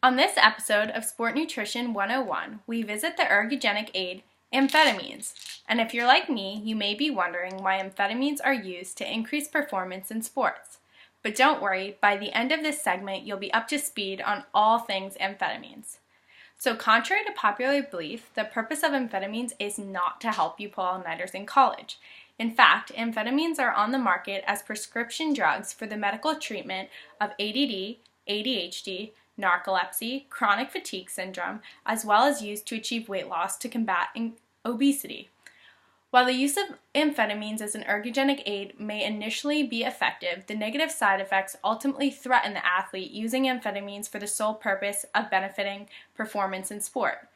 On this episode of Sport Nutrition 101, we visit the Ergogenic Aid, Amphetamines. And if you're like me, you may be wondering why amphetamines are used to increase performance in sports. But don't worry, by the end of this segment, you'll be up to speed on all things amphetamines. So contrary to popular belief, the purpose of amphetamines is not to help you pull all-nighters in college. In fact, amphetamines are on the market as prescription drugs for the medical treatment of ADD, ADHD, narcolepsy, chronic fatigue syndrome, as well as used to achieve weight loss to combat obesity. While the use of amphetamines as an ergogenic aid may initially be effective, the negative side effects ultimately threaten the athlete using amphetamines for the sole purpose of benefiting performance in sport.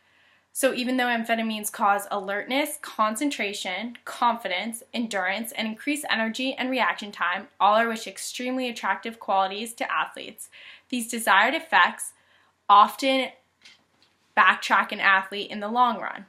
So even though amphetamines cause alertness, concentration, confidence, endurance, and increased energy and reaction time, all are which extremely attractive qualities to athletes, these desired effects often backtrack an athlete in the long run.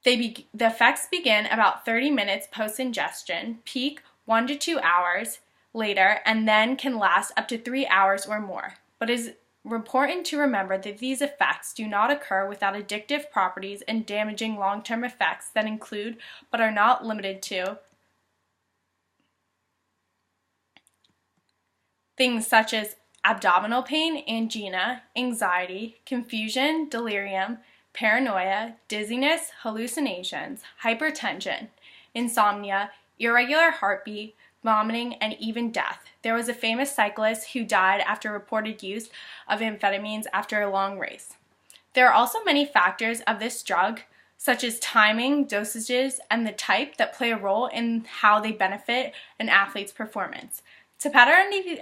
The effects begin about 30 minutes post-ingestion, peak 1 to 2 hours later, and then can last up to 3 hours or more. But it is important to remember that these effects do not occur without addictive properties and damaging long-term effects that include, but are not limited to, things such as abdominal pain, angina, anxiety, confusion, delirium, paranoia, dizziness, hallucinations, hypertension, insomnia, irregular heartbeat, vomiting, and even death. There was a famous cyclist who died after reported use of amphetamines after a long race. There are also many factors of this drug, such as timing, dosages, and the type that play a role in how they benefit an athlete's performance. To better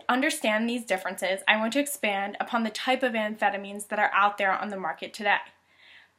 understand these differences, I want to expand upon the type of amphetamines that are out there on the market today.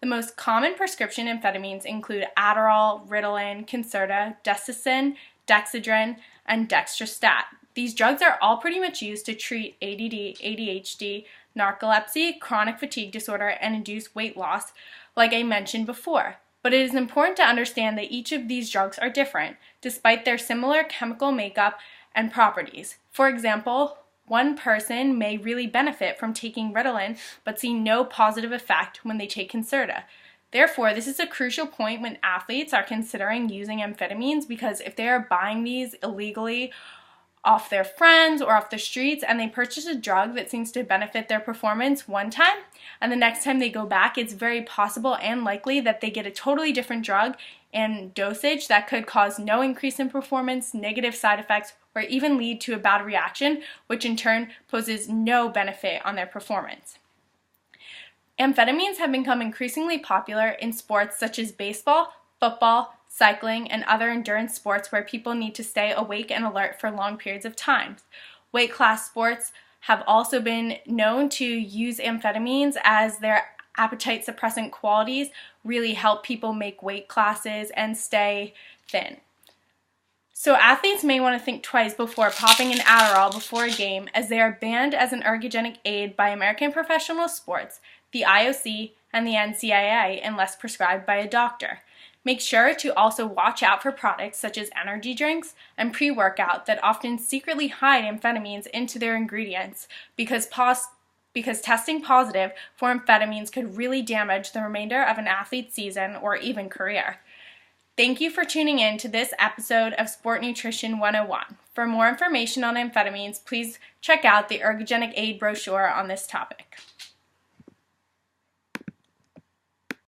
The most common prescription amphetamines include Adderall, Ritalin, Concerta, Desicin, Dexedrine, and Dextrostat. These drugs are all pretty much used to treat ADD, ADHD, narcolepsy, chronic fatigue disorder, and induce weight loss, like I mentioned before. But it is important to understand that each of these drugs are different, despite their similar chemical makeup and properties. For example, one person may really benefit from taking Ritalin but see no positive effect when they take Concerta. Therefore, this is a crucial point when athletes are considering using amphetamines, because if they are buying these illegally off their friends or off the streets and they purchase a drug that seems to benefit their performance one time and the next time they go back, it's very possible and likely that they get a totally different drug and dosage that could cause no increase in performance, negative side effects, or even lead to a bad reaction, which in turn poses no benefit on their performance. Amphetamines have become increasingly popular in sports such as baseball, football, cycling, and other endurance sports where people need to stay awake and alert for long periods of time. Weight class sports have also been known to use amphetamines as their appetite suppressant qualities really help people make weight classes and stay thin. So athletes may want to think twice before popping an Adderall before a game, as they are banned as an ergogenic aid by American Professional Sports, the IOC, and the NCAA unless prescribed by a doctor. Make sure to also watch out for products such as energy drinks and pre-workout that often secretly hide amphetamines into their ingredients, because testing positive for amphetamines could really damage the remainder of an athlete's season or even career. Thank you for tuning in to this episode of Sport Nutrition 101. For more information on amphetamines, please check out the Ergogenic Aid brochure on this topic.